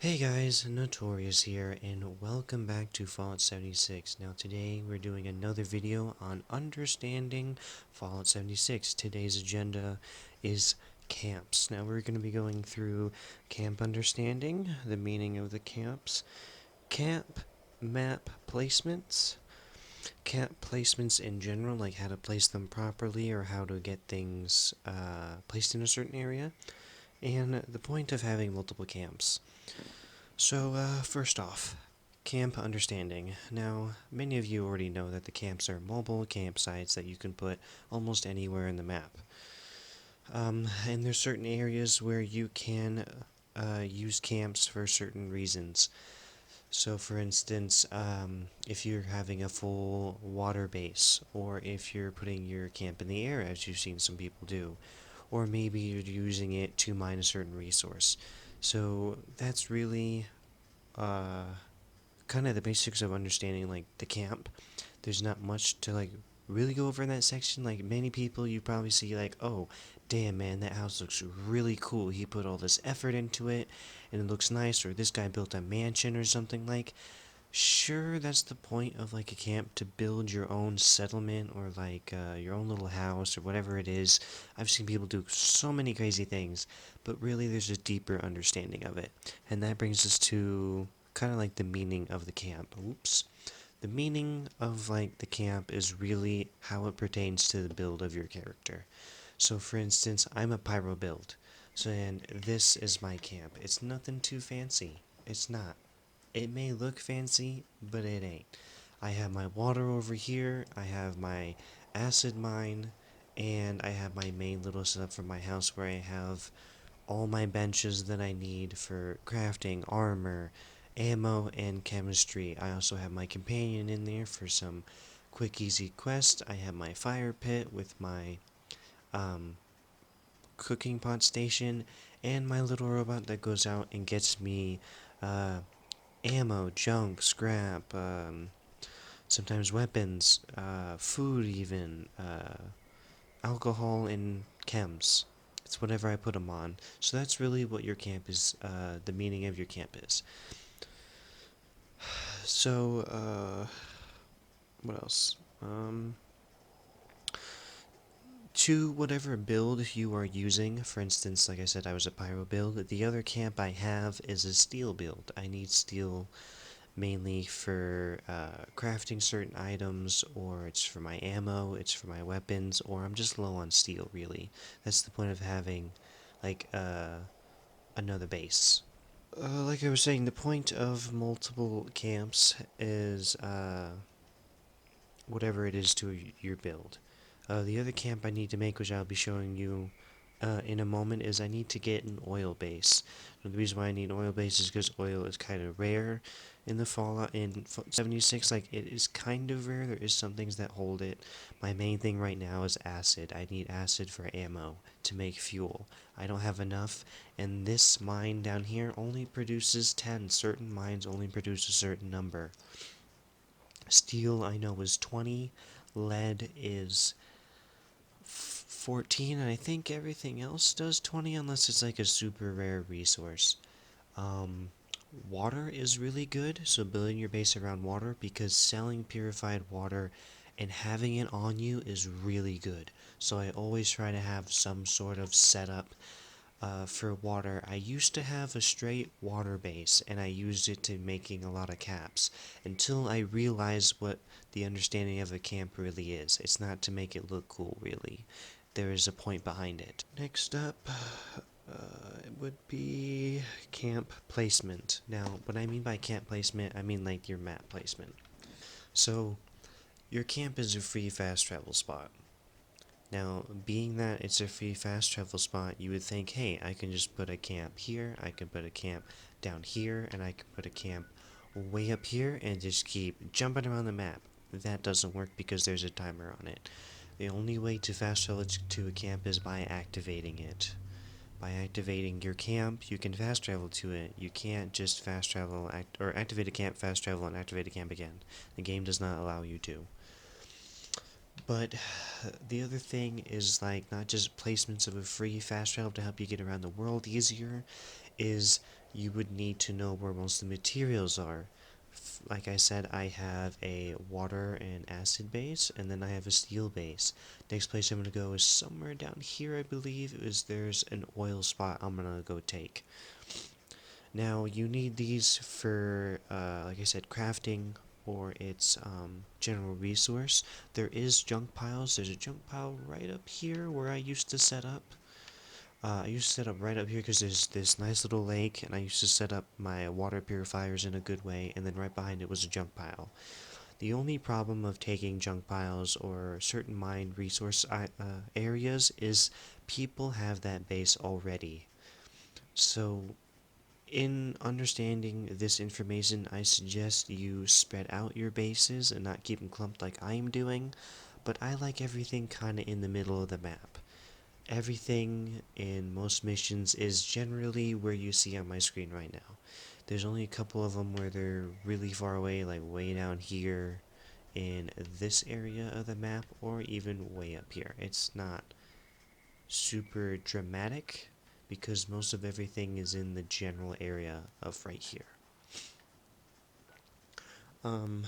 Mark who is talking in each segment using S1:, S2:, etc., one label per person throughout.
S1: Hey guys, Notorious here, and welcome back to Fallout 76. Now today we're doing another video on understanding Fallout 76. Today's agenda is camps. Now we're going to be going through camp understanding, the meaning of the camps, camp map placements, camp placements in general, like how to place them properly or how to get things placed in a certain area, and the point of having multiple camps. So, first off, camp understanding. Now, many of you already know that the camps are mobile campsites that you can put almost anywhere in the map. And there's certain areas where you can use camps for certain reasons. So, for instance, if you're having a full water base, or if you're putting your camp in the air, as you've seen some people do, or maybe you're using it to mine a certain resource. So, that's really uh, kind of the basics of understanding like the camp. There's not much to like really go over in that section. Like many people, you probably see like, oh, damn man, that house looks really cool. He put all this effort into it, and it looks nice. Or this guy built a mansion or something like. Sure, that's the point of like a camp, to build your own settlement or like your own little house or whatever it is. I've seen people do so many crazy things, but really there's a deeper understanding of it. And that brings us to kind of like the meaning of the camp. Oops. The meaning of like the camp is really how it pertains to the build of your character. So for instance, I'm a pyro build. So and this is my camp. It's nothing too fancy. It's not. It may look fancy, but it ain't. I have my water over here, I have my acid mine, and I have my main little setup for my house where I have all my benches that I need for crafting, armor, ammo, and chemistry. I also have my companion in there for some quick easy quests. I have my fire pit with my um, cooking pot station, and my little robot that goes out and gets me uh, ammo, junk, scrap, sometimes weapons, food even, alcohol, and chems. It's whatever I put them on. So that's really what your camp is, the meaning of your camp is. So, what else? To whatever build you are using, for instance, like I said, I was a pyro build. The other camp I have is a steel build. I need steel mainly for crafting certain items, or it's for my ammo, it's for my weapons, or I'm just low on steel, really. That's the point of having, like, another base. Like I was saying, the point of multiple camps is whatever it is to your build. The other camp I need to make, which I'll be showing you in a moment, is I need to get an oil base. And the reason why I need an oil base is because oil is kind of rare in the Fallout in 76. Like, it is kind of rare. There is some things that hold it. My main thing right now is acid. I need acid for ammo to make fuel. I don't have enough, and this mine down here only produces 10. Certain mines only produce a certain number. Steel, I know, is 20. Lead is 14, and I think everything else does 20 unless it's like a super rare resource. Um, Water is really good, so building your base around water, because selling purified water and having it on you is really good. So I always try to have some sort of setup for water. I used to have a straight water base, and I used it to making a lot of caps, until I realized what the understanding of a camp really is. It's not to make it look cool, really. There is a point behind it. Next up, it would be camp placement. Now, what I mean by camp placement, I mean like your map placement. So, your camp is a free fast travel spot. Now, being that it's a free fast travel spot, you would think, hey, I can just put a camp here, I can put a camp down here, and I can put a camp way up here, and just keep jumping around the map. That doesn't work because there's a timer on it. The only way to fast travel to a camp is by activating it. By activating your camp, you can fast travel to it. You can't just fast travel, or activate a camp, fast travel, and activate a camp again. The game does not allow you to. But the other thing is like not just placements of a free fast travel to help you get around the world easier, is you would need to know where most of the materials are. Like I said, I have a water and acid base, and then I have a steel base. Next place I'm going to go is somewhere down here, I believe. There's an oil spot I'm going to go take. Now, you need these for, like I said, crafting or its general resource. There is junk piles. There's a junk pile right up here where I used to set up. I used to set up right up here because there's this nice little lake, and I used to set up my water purifiers in a good way, and then right behind it was a junk pile. The only problem of taking junk piles or certain mined resource areas is people have that base already. So, in understanding this information, I suggest you spread out your bases and not keep them clumped like I am doing, but I like everything kinda in the middle of the map. Everything in most missions is generally where you see on my screen right now. There's only a couple of them where they're really far away, like way down here in this area of the map, or even way up here. It's not super dramatic, because most of everything is in the general area of right here. Um,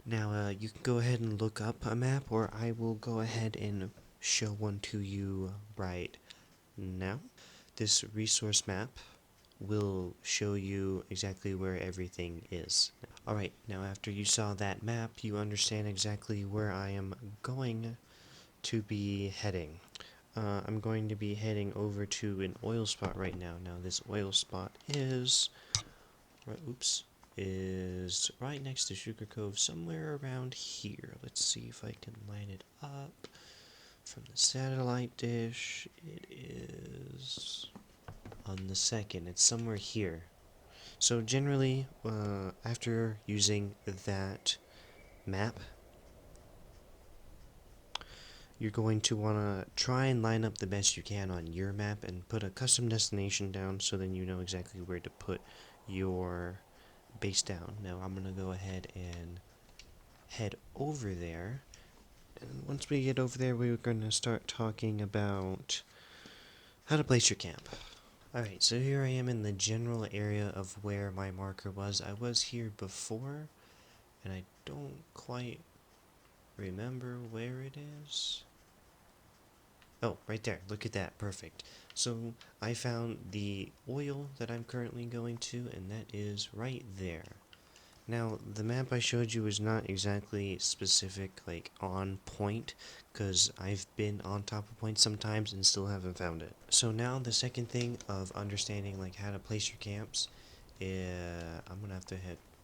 S1: Now, you can go ahead and look up a map, or I will go ahead and show one to you right now. This resource map will show you exactly where everything is. Alright, now after you saw that map, you understand exactly where I am going to be heading. I'm going to be heading over to an oil spot right now. Now this oil spot is, is right next to Sugar Cove, somewhere around here. Let's see if I can line it up from the satellite dish. It is on the second. It's somewhere here. So generally, after using that map, you're going to want to try and line up the best you can on your map and put a custom destination down so then you know exactly where to put your base down. Now I'm going to go ahead and head over there. And once we get over there, we're going to start talking about how to place your camp. Alright, so here I am in the general area of where my marker was. I was here before, and I don't quite remember where it is. Oh, right there. Look at that. Perfect. So, I found the oil that I'm currently going to, and that is right there. Now, the map I showed you is not exactly specific, like, on point, because I've been on top of point sometimes and still haven't found it. So now, the second thing of understanding, like, how to place your camps, I'm gonna have to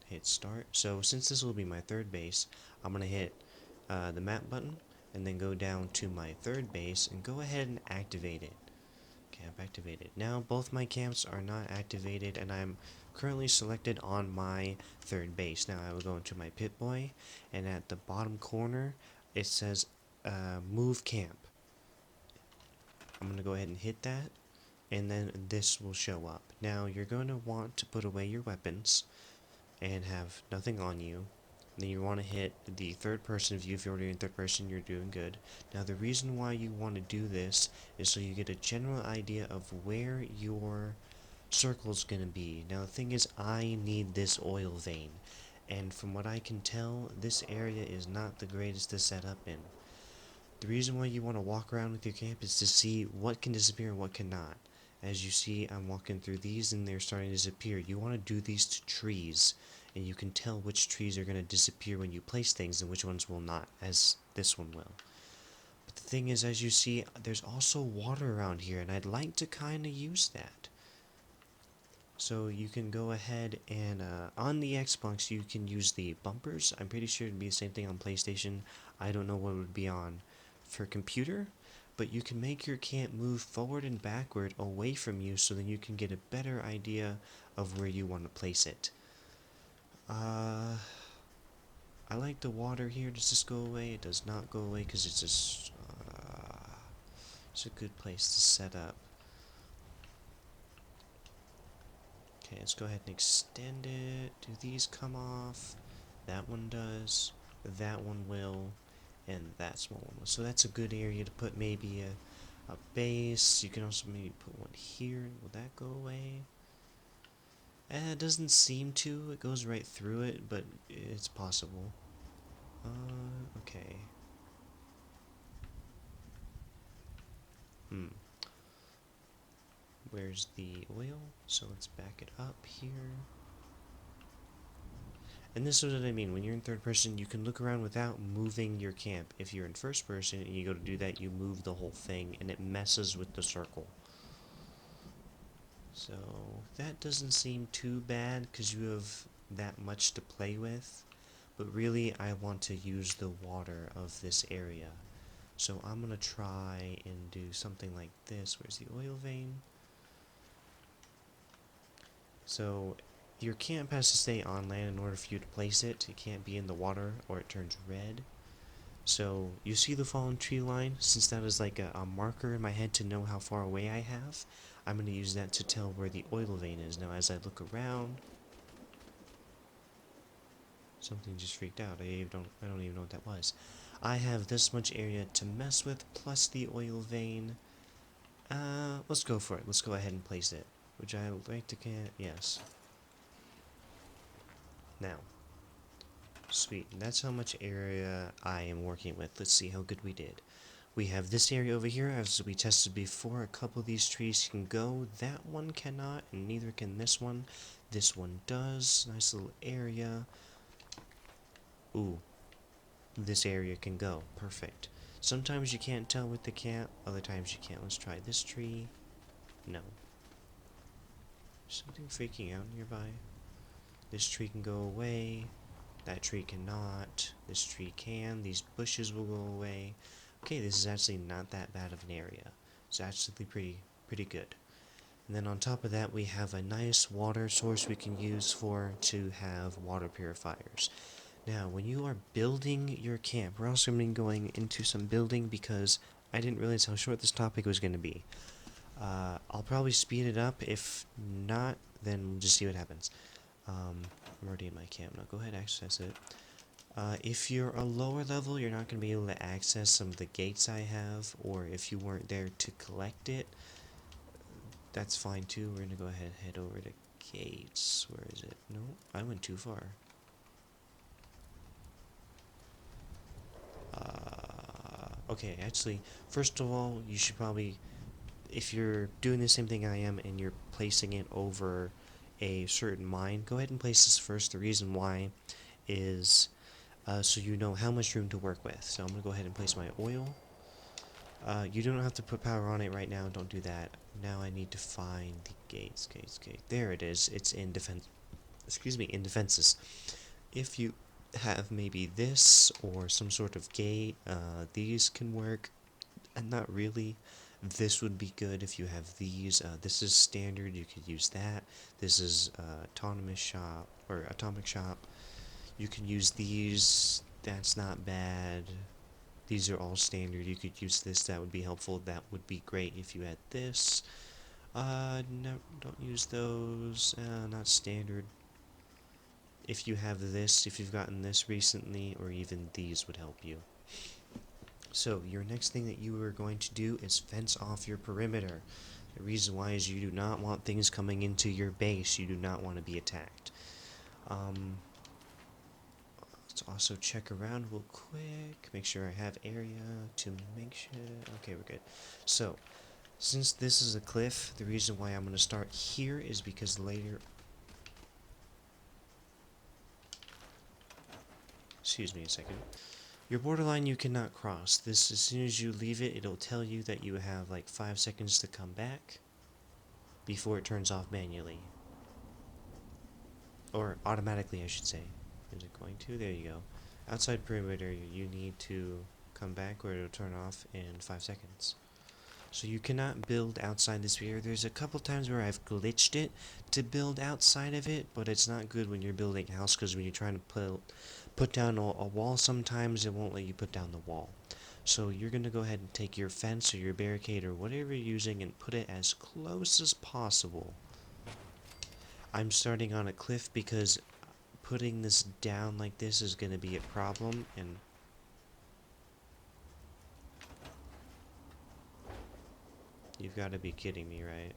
S1: hit start. So, since this will be my third base, I'm gonna hit the map button, and then go down to my third base, and go ahead and activate it. Camp activated. Now both my camps are not activated, and I'm currently selected on my third base. Now I will go into my Pip-Boy, and at the bottom corner it says move camp. I'm going to go ahead and hit that, and then this will show up. Now you're going to want to put away your weapons and have nothing on you. Then you want to hit the third person view. If you're already in third person, you're doing good. Now the reason why you want to do this is so you get a general idea of where your circle's going to be. Now the thing is, I need this oil vein, and from what I can tell, this area is not the greatest to set up in. The reason why you want to walk around with your camp is to see what can disappear and what cannot. As you see, I'm walking through these and they're starting to disappear. You want to do these to trees, and you can tell which trees are going to disappear when you place things and which ones will not, as this one will. But the thing is, as you see, there's also water around here, and I'd like to kind of use that. So you can go ahead and, on the Xbox, you can use the bumpers. I'm pretty sure it'd be the same thing on PlayStation. I don't know what it would be on for computer, but you can make your camp move forward and backward away from you so then you can get a better idea of where you want to place it. I like the water here. Does this go away? It does not go away because it's just, it's a good place to set up. Okay, let's go ahead and extend it. Do these come off? That one does. That one will. And that small one will. So that's a good area to put maybe a base. You can also maybe put one here. Will that go away? It doesn't seem to. It goes right through it, but it's possible. Okay. Where's the oil? So let's back it up here. And this is what I mean. When you're in third person, you can look around without moving your camp. If you're in first person and you go to do that, you move the whole thing, and it messes with the circle. So that doesn't seem too bad because you have that much to play with. But really, I want to use the water of this area. So I'm going to try and do something like this. Where's the oil vein? So your camp has to stay on land in order for you to place it. It can't be in the water or it turns red. So you see the fallen tree line? Since that is like a marker in my head to know how far away I have, I'm going to use that to tell where the oil vein is. Now as I look around, something just freaked out. I don't even know what that was. I have this much area to mess with, plus the oil vein. Let's go for it. Let's go ahead and place it. Which I like to yes. Now. Sweet. That's how much area I am working with. Let's see how good we did. We have this area over here, as we tested before. A couple of these trees can go. That one cannot, and neither can this one. This one does. Nice little area. Ooh. This area can go. Perfect. Sometimes you can't tell with the cat. Other times you can't. Let's try this tree. No. Something freaking out nearby. This tree can go away. That tree cannot. This tree can. These bushes will go away. Okay, this is actually not that bad of an area. It's actually pretty good. And then on top of that, we have a nice water source we can use to have water purifiers. Now, when you are building your camp, we're also going to be going into some building because I didn't realize how short this topic was going to be. I'll probably speed it up. If not, then we'll just see what happens. I'm already in my camp now. Go ahead, access it. If you're a lower level, you're not going to be able to access some of the gates I have, or if you weren't there to collect it, that's fine too. We're going to go ahead and head over to gates. Where is it? No, I went too far. Okay, actually, first of all, you should probably, if you're doing the same thing I am and you're placing it over a certain mine, go ahead and place this first. The reason why is so you know how much room to work with. So I'm going to go ahead and place my oil. You don't have to put power on it right now. Don't do that. Now I need to find the gates. There it is. It's in defense. Excuse me, in defenses. If you have maybe this or some sort of gate, these can work. And not really. This would be good if you have these. This is standard. You could use that. This is autonomous shop or atomic shop. You can use these. That's not bad. These are all standard. You could use this. That would be helpful. That would be great if you had this. No, don't use those. Not standard. If you have this, if you've gotten this recently, or even these would help you. So, your next thing that you are going to do is fence off your perimeter. The reason why is you do not want things coming into your base. You do not want to be attacked. Let's also check around real quick. Make sure I have area to make sure. Okay, we're good. So, since this is a cliff, the reason why I'm going to start here is because later... Excuse me a second. Your borderline you cannot cross. This, as soon as you leave it, it'll tell you that you have like 5 seconds to come back before it turns off manually. Or automatically, I should say. Is it going to? There you go. Outside perimeter, you need to come back or it'll turn off in 5 seconds. So you cannot build outside this sphere. There's a couple times where I've glitched it to build outside of it, but it's not good when you're building a house because when you're trying to put down a wall, sometimes it won't let you put down the wall. So you're going to go ahead and take your fence or your barricade or whatever you're using and put it as close as possible. I'm starting on a cliff because putting this down like this is going to be a problem, and You've got to be kidding me, right?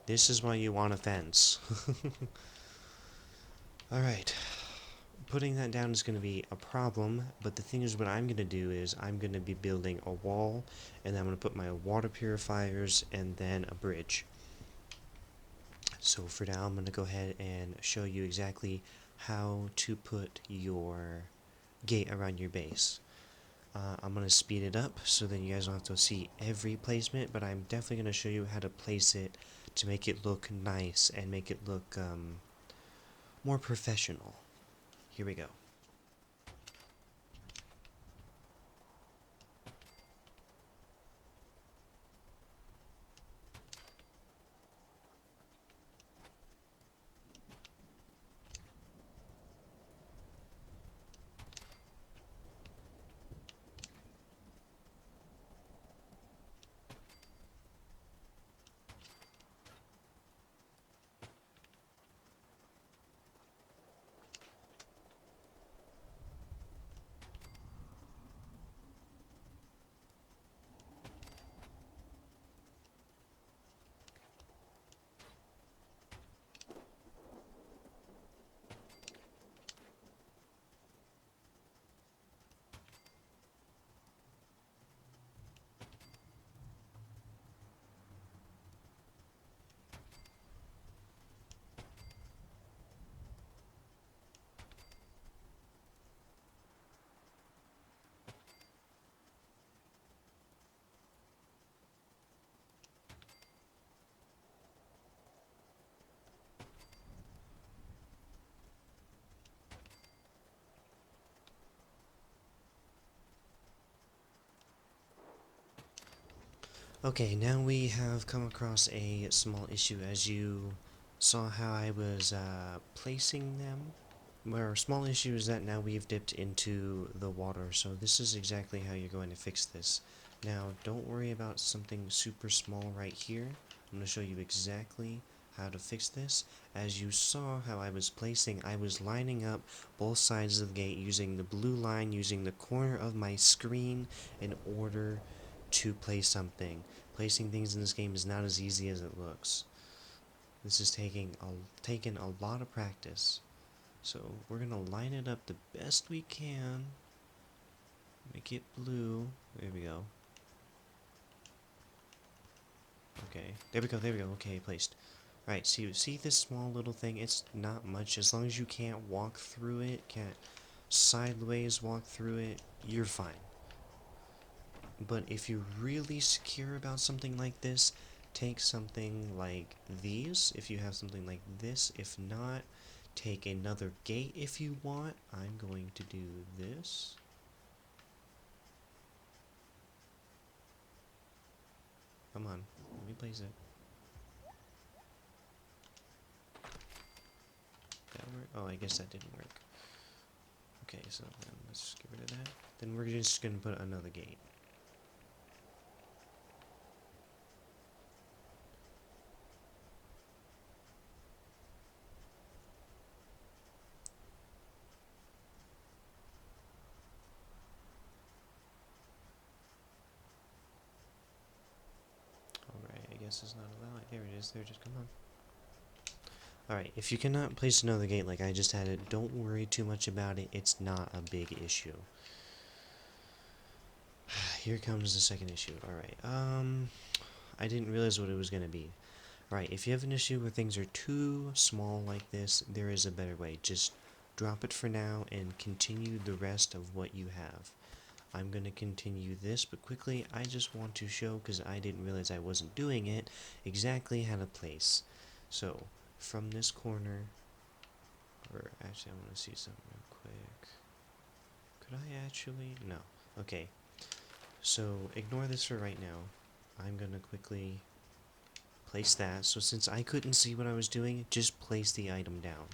S1: This is why you want a fence. Alright. Putting that down is going to be a problem, but the thing is what I'm going to do is I'm going to be building a wall, and then I'm going to put my water purifiers, and then a bridge. So for now, I'm going to go ahead and show you exactly how to put your gate around your base. I'm going to speed it up so that you guys don't have to see every placement, but I'm definitely going to show you how to place it to make it look nice and make it look more professional. Here we go. Okay, now we have come across a small issue. As you saw how I was placing them, our small issue is that now we've dipped into the water, so this is exactly how you're going to fix this. Now, don't worry about something super small right here. I'm going to show you exactly how to fix this. As you saw how I was placing, I was lining up both sides of the gate using the blue line, using the corner of my screen in order to place something. Placing things in this game is not as easy as it looks. This is taking a lot of practice. So we're gonna line it up the best we can. Make it blue. There we go. Okay. There we go, there we go. Okay, placed. Alright, see this small little thing? It's not much. As long as you can't walk through it, can't sideways walk through it, you're fine. But if you're really secure about something like this, take something like these, if you have something like this. If not, take another gate if you want. I'm going to do this. Come on, let me place it. That work? Oh, I guess that didn't work. Okay, so then let's get rid of that. Then we're just going to put another gate. Alright, I guess it's not allowed. There it is. There, just come on. Alright, if you cannot place another gate like I just had it, don't worry too much about it. It's not a big issue. Here comes the second issue. Alright, I didn't realize what it was going to be. Alright, if you have an issue where things are too small like this, there is a better way. Just drop it for now and continue the rest of what you have. I'm going to continue this, but quickly, I just want to show, because I didn't realize I wasn't doing it, exactly how to place. So, from this corner, or actually I want to see something real quick. Could I actually? No. Okay. So, ignore this for right now. I'm going to quickly place that. So since I couldn't see what I was doing, just place the item down.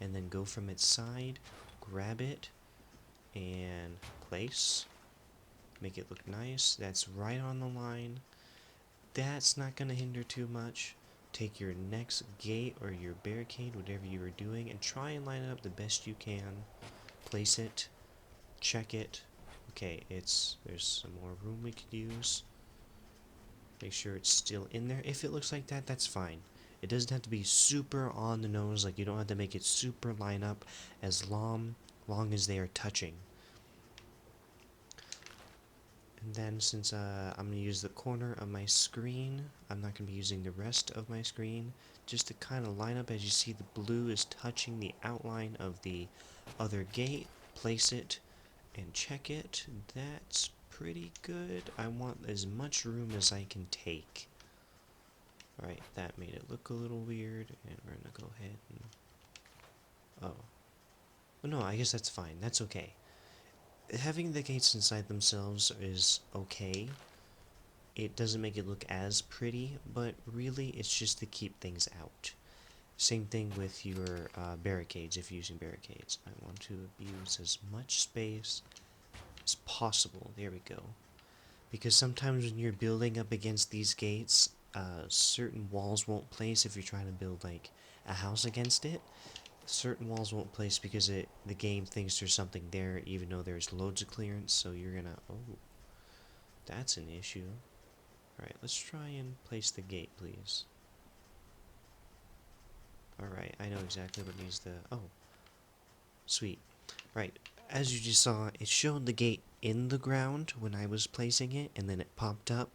S1: And then go from its side, grab it, and place. Make it look nice. That's right on the line. That's not going to hinder too much. Take your next gate or your barricade, whatever you are doing, and try and line it up the best you can. Place it. check it. Okay, there's some more room we could use. Make sure it's still in there. If it looks like that, that's fine. It doesn't have to be super on the nose, like you don't have to make it super line up as long as they are touching. And then since I'm going to use the corner of my screen, I'm not going to be using the rest of my screen, just to kind of line up. As you see, the blue is touching the outline of the other gate. Place it and check it. That's pretty good. I want as much room as I can take. Alright, that made it look a little weird, and we're gonna go ahead and... Oh. Well, no, I guess that's fine. That's okay. Having the gates inside themselves is okay. It doesn't make it look as pretty, but really it's just to keep things out. Same thing with your barricades, if you're using barricades. I want to use as much space as possible. There we go. Because sometimes when you're building up against these gates, certain walls won't place if you're trying to build like a house against it. Certain walls won't place because the game thinks there's something there even though there's loads of clearance, so you're gonna... Oh, that's an issue. Alright, let's try and place the gate, please. Alright, I know exactly what needs the... Oh, sweet. Right, as you just saw, it showed the gate in the ground when I was placing it, and then it popped up.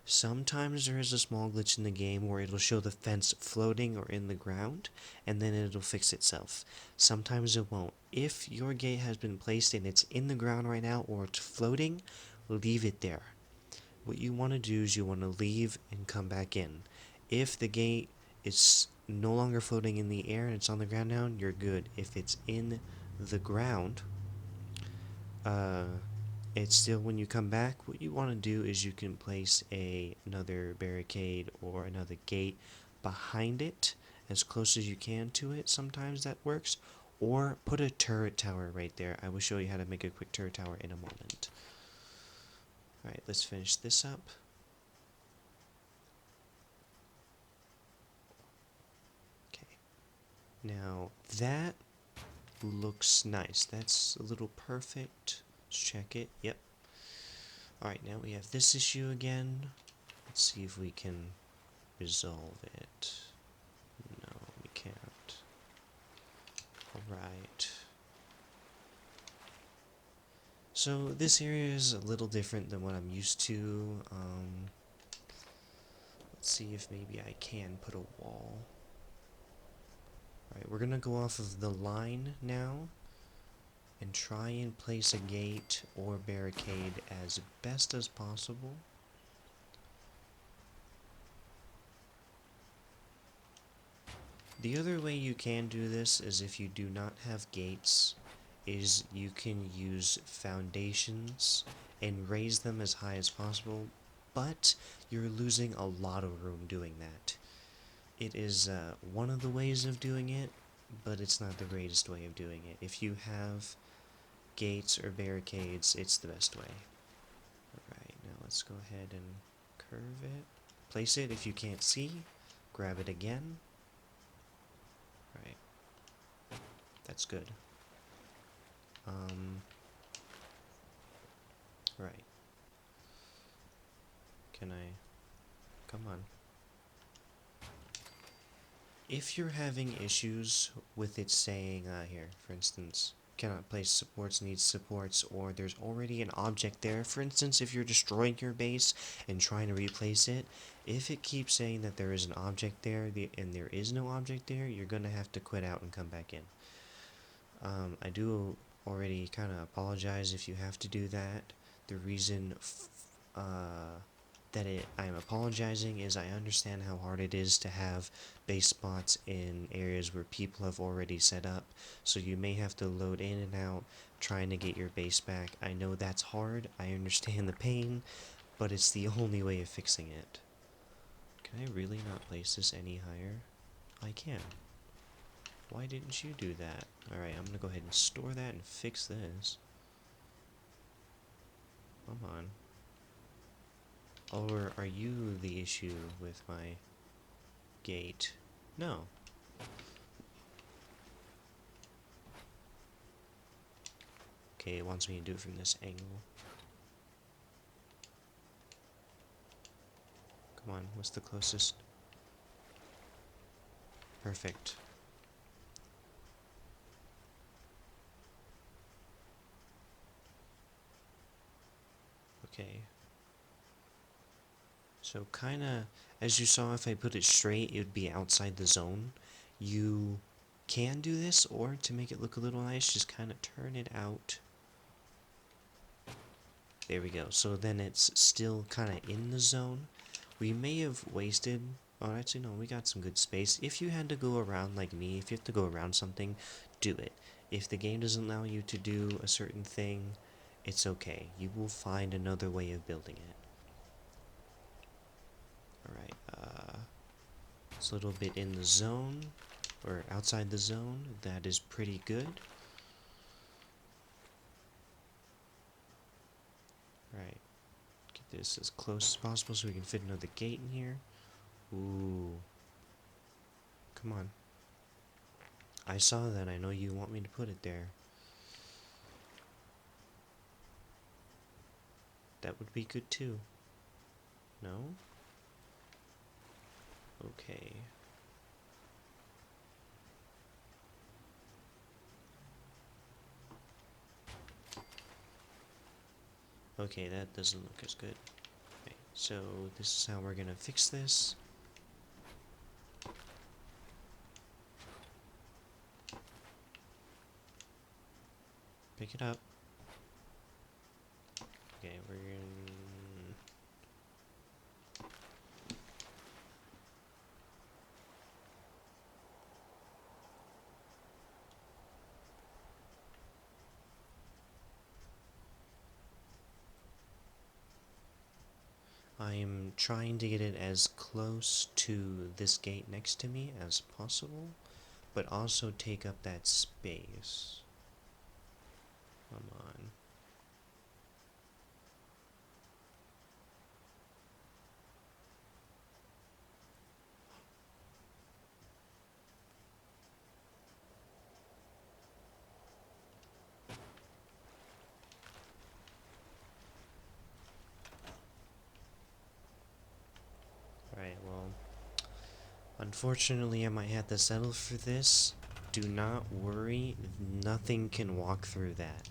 S1: Sometimes there is a small glitch in the game where it'll show the fence floating or in the ground, and then it'll fix itself. Sometimes it won't. If your gate has been placed and it's in the ground right now, or it's floating, leave it there. What you want to do is you want to leave and come back in. If the gate is no longer floating in the air and it's on the ground now, you're good. If it's in the ground, it's still, when you come back, what you want to do is you can place another barricade or another gate behind it as close as you can to it. Sometimes that works. Or put a turret tower right there. I will show you how to make a quick turret tower in a moment. Alright, let's finish this up. Okay. Now, that looks nice. That's a little perfect. Let's check it. Yep. Alright, now we have this issue again. Let's see if we can resolve it. No, we can't. Alright. So this area is a little different than what I'm used to. Let's see if maybe I can put a wall. Alright, we're gonna go off of the line now and try and place a gate or barricade as best as possible. The other way you can do this is, if you do not have gates, is you can use foundations and raise them as high as possible, but you're losing a lot of room doing that. It is one of the ways of doing it, but it's not the greatest way of doing it. If you have gates or barricades, it's the best way. Alright, now let's go ahead and curve it. Place it. If you can't see, grab it again. Alright. That's good. Right. Can I... Come on. If you're having issues with it saying, here, for instance, cannot place supports, needs supports, or there's already an object there, for instance, if you're destroying your base and trying to replace it, if it keeps saying that there is an object there, and there is no object there, you're gonna have to quit out and come back in. I do already kind of apologize if you have to do that. The reason that I'm apologizing is I understand how hard it is to have base spots in areas where people have already set up, so you may have to load in and out trying to get your base back. I know that's hard, I understand the pain, but it's the only way of fixing it. Can I really not place this any higher? I can. Why didn't you do that? Alright, I'm gonna go ahead and store that and fix this. Come on. Or are you the issue with my gate? No. Okay, it wants me to do it from this angle. Come on, what's the closest? Perfect. Okay. So kinda, as you saw, if I put it straight, it would be outside the zone. You can do this, or to make it look a little nice, just kind of turn it out. There we go. So then it's still kind of in the zone. We may have wasted, oh actually no, we got some good space. If you had to go around like me, if you have to go around something, do it. If the game doesn't allow you to do a certain thing, it's okay. You will find another way of building it. Alright, it's a little bit in the zone, or outside the zone. That is pretty good. Right, get this as close as possible so we can fit another gate in here. Ooh. Come on. I saw that. I know you want me to put it there. That would be good too. No? Okay. Okay, that doesn't look as good. Okay, so this is how we're gonna fix this. Pick it up. Okay, we're gonna... I am trying to get it as close to this gate next to me as possible, but also take up that space. Come on. Alright, well, unfortunately I might have to settle for this. Do not worry, nothing can walk through that.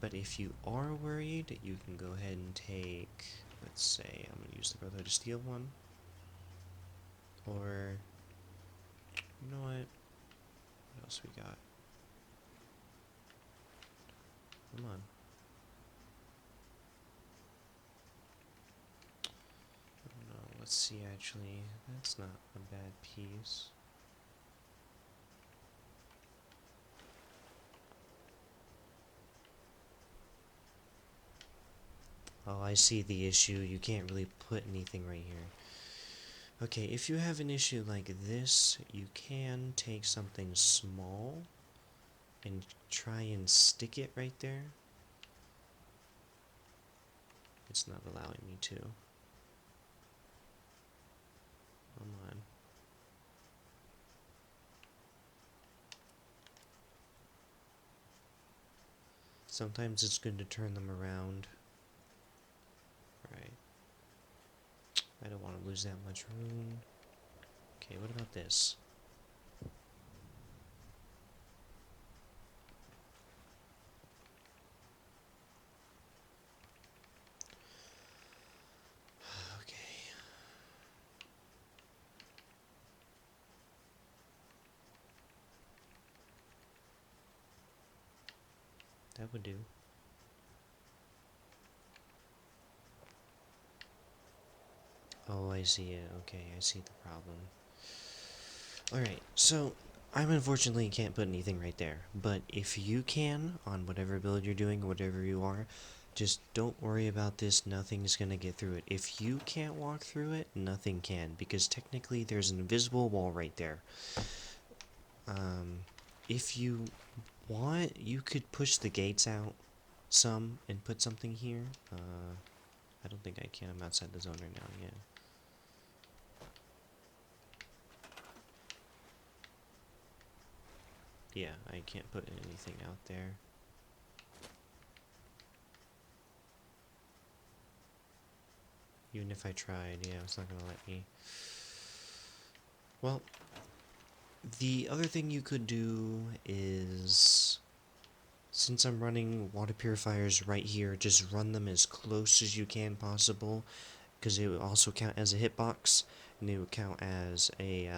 S1: But if you are worried, you can go ahead and take, let's say, I'm going to use the Brotherhood of Steel one. Or, you know what? What else we got? Come on. No, let's see actually. That's not a bad piece. Oh, I see the issue. You can't really put anything right here. Okay, if you have an issue like this, you can take something small and try and stick it right there. It's not allowing me to. Come on. Sometimes it's good to turn them around. Right. I don't want to lose that much room. Okay, what about this? Okay. That would do. Oh, I see it. Okay, I see the problem. Alright, so I unfortunately can't put anything right there. But if you can, on whatever build you're doing, whatever you are, just don't worry about this. Nothing's gonna get through it. If you can't walk through it, nothing can. Because technically there's an invisible wall right there. If you want, you could push the gates out some and put something here. I don't think I can. I'm outside the zone right now. Yeah. Yeah, I can't put anything out there. Even if I tried, yeah, it's not gonna let me. Well, the other thing you could do is, since I'm running water purifiers right here, just run them as close as you can possible, because it will also count as a hitbox, and it will count as a,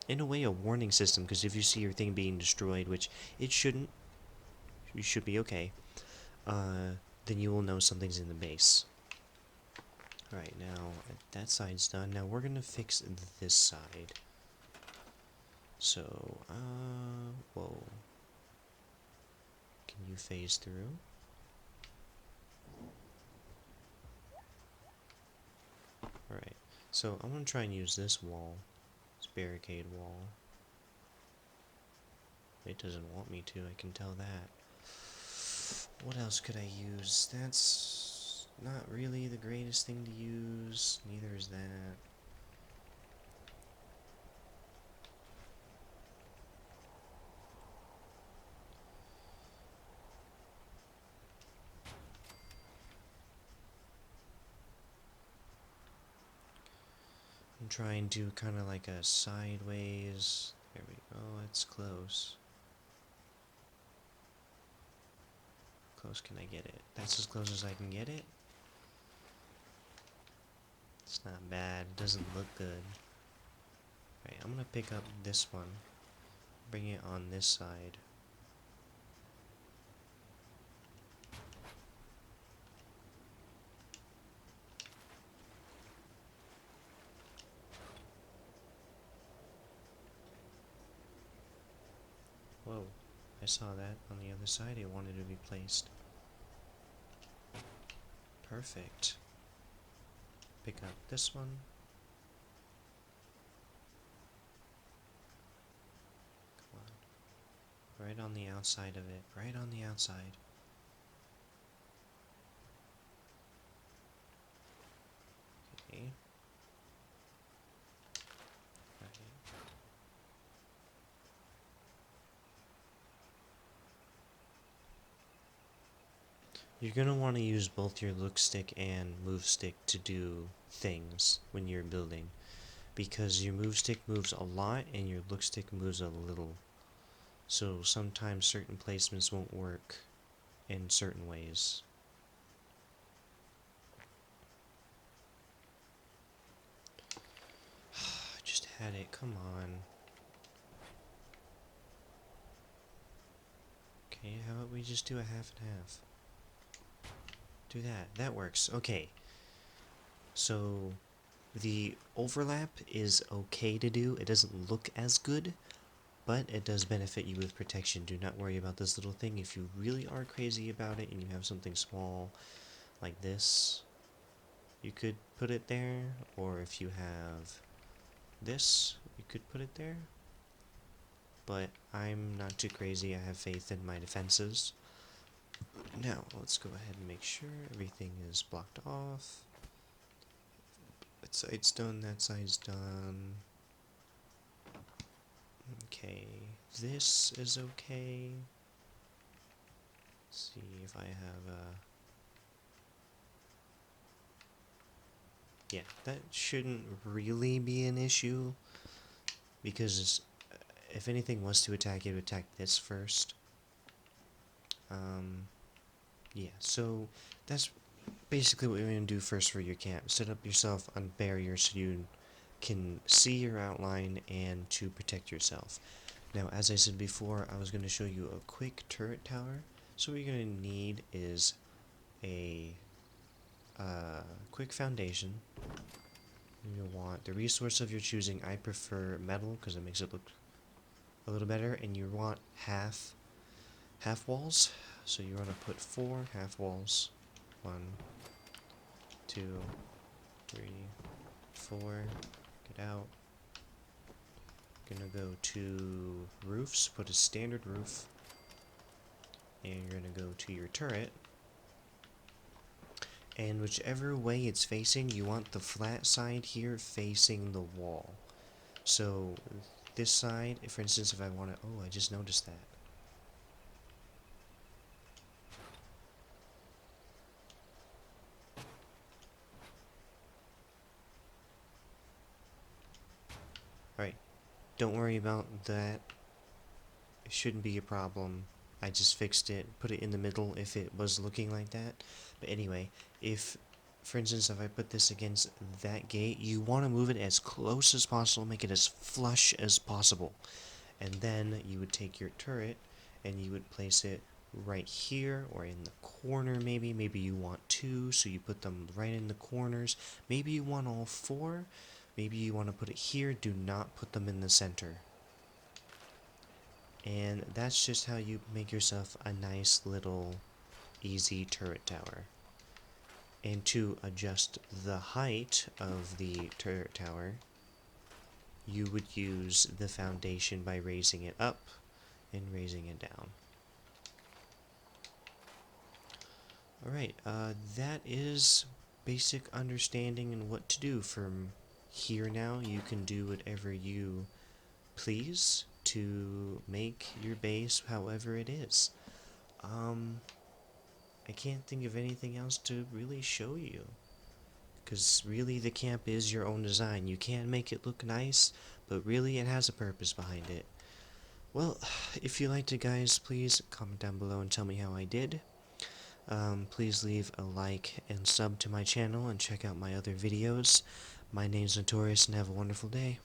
S1: in a way, a warning system, because if you see your thing being destroyed, which it shouldn't, you should be okay, then you will know something's in the base. Alright, now, that side's done. Now we're gonna fix this side. So, whoa. Can you phase through? Alright, so I'm gonna try and use this wall. This barricade wall. It doesn't want me to, I can tell that. What else could I use? That's not really the greatest thing to use. Neither is that. I'm trying to do kind of like a sideways. There we go, it's close. Close can I get it? That's as close as I can get it? It's not bad, it doesn't look good. Right, I'm gonna pick up this one. Bring it on this side. Whoa, I saw that on the other side. It wanted to be placed. Perfect. Pick up this one. Come on. Right on the outside of it. Right on the outside. Okay. Right. You're going to want to use both your look stick and move stick to do things when you're building, because your move stick moves a lot and your look stick moves a little. So sometimes certain placements won't work in certain ways. I just had it, come on. Okay, how about we just do a half and half? Do that. That works. Okay. So, the overlap is okay to do. It doesn't look as good, but it does benefit you with protection. Do not worry about this little thing. If you really are crazy about it and you have something small like this, you could put it there. Or if you have this, you could put it there. But I'm not too crazy. I have faith in my defenses. Now, let's go ahead and make sure everything is blocked off. That side's done, that side's done. Okay, this is okay. Let's see if I have a... Yeah, that shouldn't really be an issue, because if anything was to attack, it would attack this first. Yeah, so that's basically what we're going to do first for your camp. Set up yourself on barriers so you can see your outline and to protect yourself. Now, as I said before, I was going to show you a quick turret tower. So what you're going to need is a quick foundation. You'll want the resource of your choosing. I prefer metal because it makes it look a little better. And you want half walls. So you want to put 4 half walls. 1, 2, 3, 4. Get out. Gonna go to roofs. Put a standard roof. And you're gonna go to your turret. And whichever way it's facing, you want the flat side here facing the wall. So this side, for instance, if I want to... Oh, I just noticed that. don't worry about that. It shouldn't be a problem. I just fixed it, put it in the middle if it was looking like that. But anyway, if, for instance, if I put this against that gate, you want to move it as close as possible, make it as flush as possible. And then you would take your turret and you would place it right here or in the corner maybe. Maybe you want two, so you put them right in the corners. Maybe you want all four. Maybe you want to put it here. Do not put them in the center. And that's just how you make yourself a nice little easy turret tower. And to adjust the height of the turret tower, you would use the foundation by raising it up and raising it down. Alright, that is basic understanding and what to do. From here now, you can do whatever you please to make your base however it is. I can't think of anything else to really show you. Because really the camp is your own design. You can make it look nice, but really it has a purpose behind it. Well, if you liked it, guys, please comment down below and tell me how I did. Please leave a like and sub to my channel and check out my other videos. My name's Notorious and have a wonderful day.